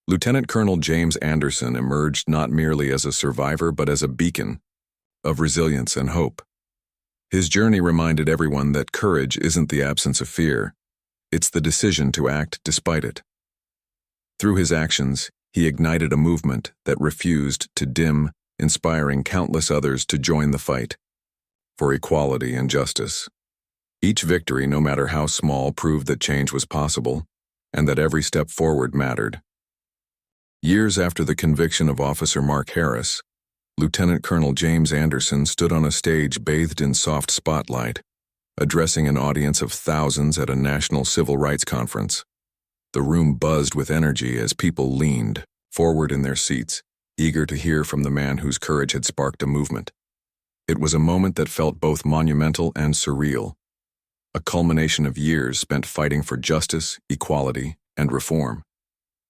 Lieutenant Colonel James Anderson emerged not merely as a survivor but as a beacon of resilience and hope. His journey reminded everyone that courage isn't the absence of fear, it's the decision to act despite it. Through his actions, he ignited a movement that refused to dim, inspiring countless others to join the fight for equality and justice. Each victory, no matter how small, proved that change was possible and that every step forward mattered. Years after the conviction of Officer Mark Harris, Lieutenant Colonel James Anderson stood on a stage bathed in soft spotlight, addressing an audience of thousands at a national civil rights conference. The room buzzed with energy as people leaned forward in their seats, eager to hear from the man whose courage had sparked a movement. It was a moment that felt both monumental and surreal, a culmination of years spent fighting for justice, equality, and reform.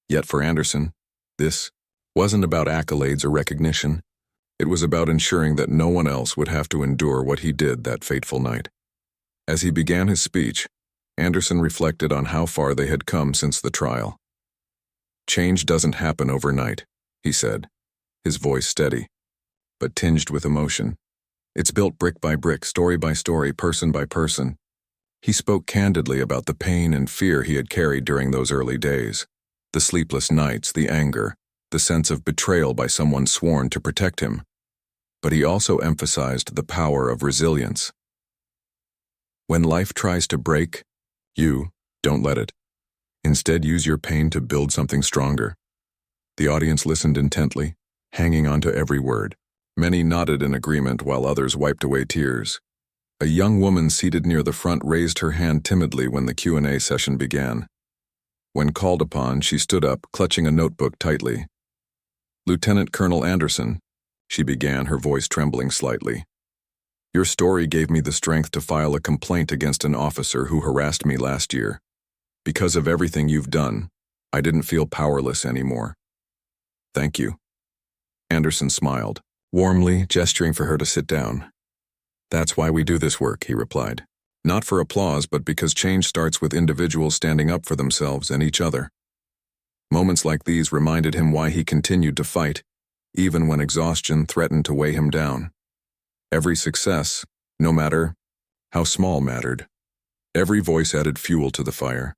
Yet for Anderson, this wasn't about accolades or recognition. It was about ensuring that no one else would have to endure what he did that fateful night. As he began his speech, Anderson reflected on how far they had come since the trial. "Change doesn't happen overnight," he said, his voice steady, but tinged with emotion. "It's built brick by brick, story by story, person by person." He spoke candidly about the pain and fear he had carried during those early days, the sleepless nights, the anger, the sense of betrayal by someone sworn to protect him. But he also emphasized the power of resilience. When life tries to break, you don't let it. Instead, use your pain to build something stronger. The audience listened intently, hanging on to every word. Many nodded in agreement while others wiped away tears. A young woman seated near the front raised her hand timidly when the Q&A session began. When called upon, she stood up, clutching a notebook tightly. "Lieutenant Colonel Anderson," she began, her voice trembling slightly. "Your story gave me the strength to file a complaint against an officer who harassed me last year. Because of everything you've done, I didn't feel powerless anymore. Thank you." Anderson smiled, warmly, gesturing for her to sit down. "That's why we do this work," he replied. "Not for applause, but because change starts with individuals standing up for themselves and each other." Moments like these reminded him why he continued to fight, even when exhaustion threatened to weigh him down. Every success, no matter how small, mattered. Every voice added fuel to the fire.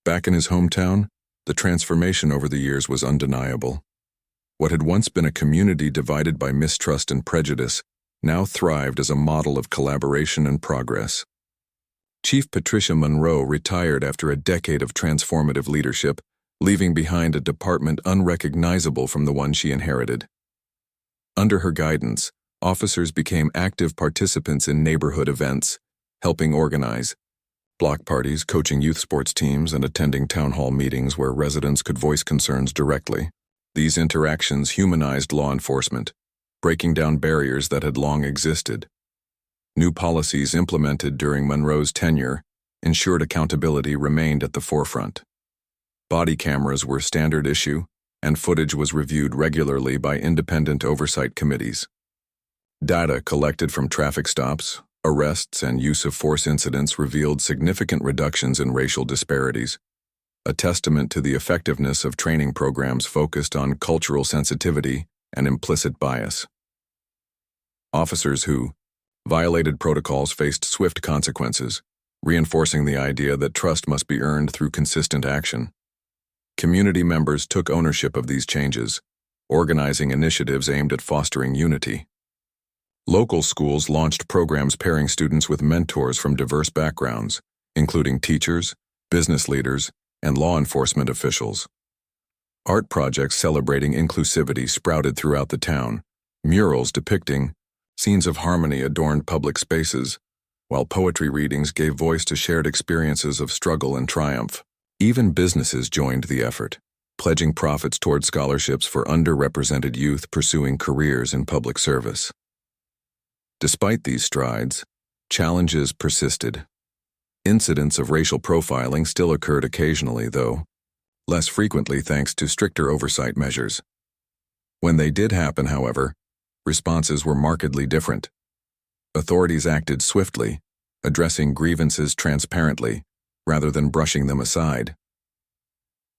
Back in his hometown, the transformation over the years was undeniable. What had once been a community divided by mistrust and prejudice now thrived as a model of collaboration and progress. Chief Patricia Monroe retired after a decade of transformative leadership, leaving behind a department unrecognizable from the one she inherited. Under her guidance, officers became active participants in neighborhood events, helping organize block parties, coaching youth sports teams, and attending town hall meetings where residents could voice concerns directly. These interactions humanized law enforcement, breaking down barriers that had long existed. New policies implemented during Monroe's tenure ensured accountability remained at the forefront. Body cameras were standard issue, and footage was reviewed regularly by independent oversight committees. Data collected from traffic stops, arrests, and use of force incidents revealed significant reductions in racial disparities, a testament to the effectiveness of training programs focused on cultural sensitivity and implicit bias. Officers who violated protocols faced swift consequences, reinforcing the idea that trust must be earned through consistent action. Community members took ownership of these changes, organizing initiatives aimed at fostering unity. Local schools launched programs pairing students with mentors from diverse backgrounds, including teachers, business leaders, and law enforcement officials. Art projects celebrating inclusivity sprouted throughout the town. Murals depicting scenes of harmony adorned public spaces, while poetry readings gave voice to shared experiences of struggle and triumph. Even businesses joined the effort, pledging profits toward scholarships for underrepresented youth pursuing careers in public service. Despite these strides, challenges persisted. Incidents of racial profiling still occurred occasionally, though less frequently thanks to stricter oversight measures. When they did happen, however, responses were markedly different. Authorities acted swiftly, addressing grievances transparently, rather than brushing them aside.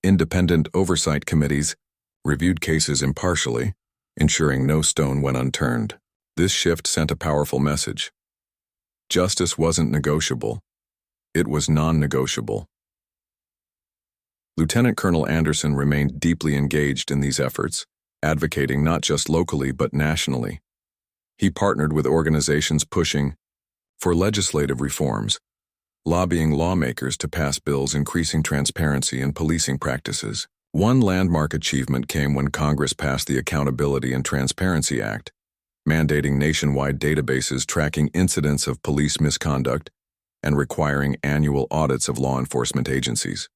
Independent oversight committees reviewed cases impartially, ensuring no stone went unturned. This shift sent a powerful message. Justice wasn't negotiable. It was non-negotiable. Lieutenant Colonel Anderson remained deeply engaged in these efforts, advocating not just locally but nationally. He partnered with organizations pushing for legislative reforms, lobbying lawmakers to pass bills increasing transparency in policing practices. One landmark achievement came when Congress passed the Accountability and Transparency Act, mandating nationwide databases tracking incidents of police misconduct and requiring annual audits of law enforcement agencies.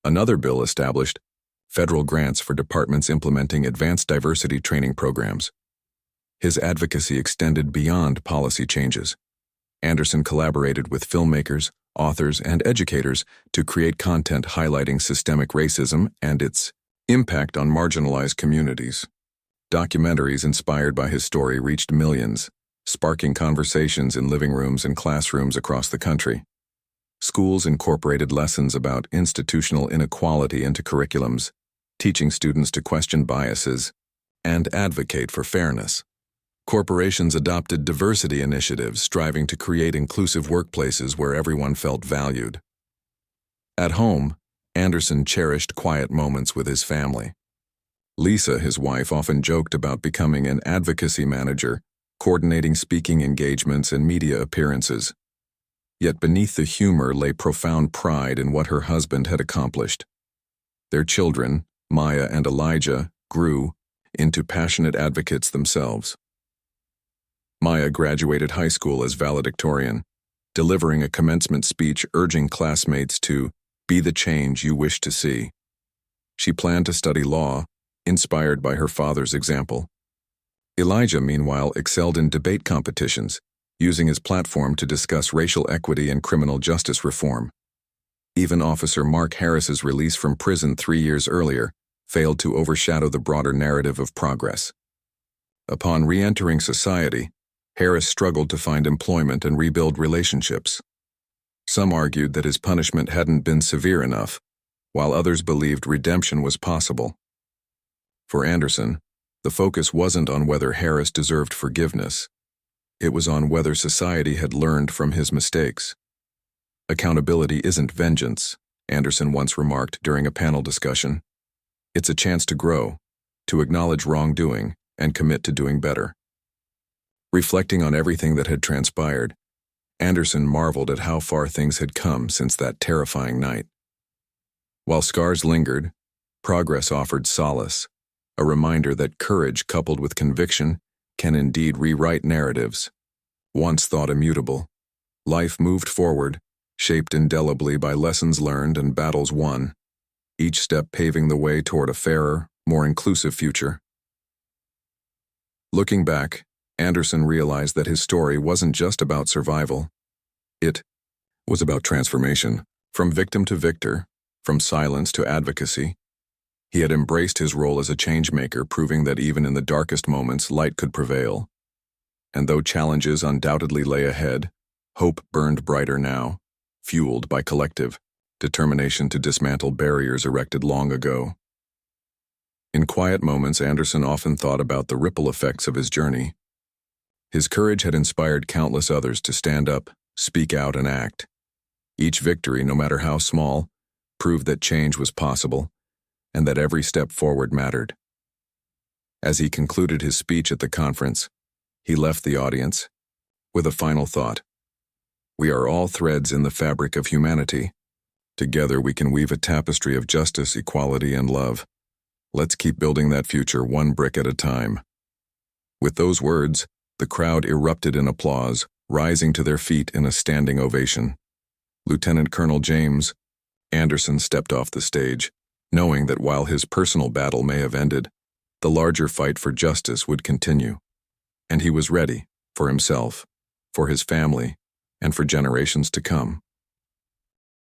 Another bill established federal grants for departments implementing advanced diversity training programs. His advocacy extended beyond policy changes. Anderson collaborated with filmmakers, authors, and educators to create content highlighting systemic racism and its impact on marginalized communities. Documentaries inspired by his story reached millions, sparking conversations in living rooms and classrooms across the country. Schools incorporated lessons about institutional inequality into curriculums, teaching students to question biases and advocate for fairness. Corporations adopted diversity initiatives, striving to create inclusive workplaces where everyone felt valued. At home, Anderson cherished quiet moments with his family. Lisa, his wife, often joked about becoming an advocacy manager, coordinating speaking engagements and media appearances. Yet beneath the humor lay profound pride in what her husband had accomplished. Their children, Maya and Elijah, grew into passionate advocates themselves. Maya graduated high school as valedictorian, delivering a commencement speech urging classmates to be the change you wish to see. She planned to study law, inspired by her father's example. Elijah, meanwhile, excelled in debate competitions, using his platform to discuss racial equity and criminal justice reform. Even Officer Mark Harris's release from prison 3 years earlier failed to overshadow the broader narrative of progress. Upon re-entering society, Harris struggled to find employment and rebuild relationships. Some argued that his punishment hadn't been severe enough, while others believed redemption was possible. For Anderson, the focus wasn't on whether Harris deserved forgiveness. It was on whether society had learned from his mistakes. Accountability isn't vengeance, Anderson once remarked during a panel discussion. It's a chance to grow, to acknowledge wrongdoing, and commit to doing better. Reflecting on everything that had transpired, Anderson marveled at how far things had come since that terrifying night. While scars lingered, progress offered solace, a reminder that courage coupled with conviction can indeed rewrite narratives. Once thought immutable, life moved forward, shaped indelibly by lessons learned and battles won, each step paving the way toward a fairer, more inclusive future. Looking back, Anderson realized that his story wasn't just about survival. It was about transformation, from victim to victor, from silence to advocacy. He had embraced his role as a change-maker, proving that even in the darkest moments, light could prevail. And though challenges undoubtedly lay ahead, hope burned brighter now, fueled by collective determination to dismantle barriers erected long ago. In quiet moments, Anderson often thought about the ripple effects of his journey. His courage had inspired countless others to stand up, speak out, and act, Each victory, no matter how small, proved that change was possible and that every step forward mattered. As he concluded his speech at the conference, he left the audience with a final thought. We are all threads in the fabric of humanity. Together we can weave a tapestry of justice, equality, and love. Let's keep building that future one brick at a time. With those words, the crowd erupted in applause, rising to their feet in a standing ovation. Lieutenant Colonel James Anderson stepped off the stage, knowing that while his personal battle may have ended, the larger fight for justice would continue. And he was ready, for himself, for his family, and for generations to come.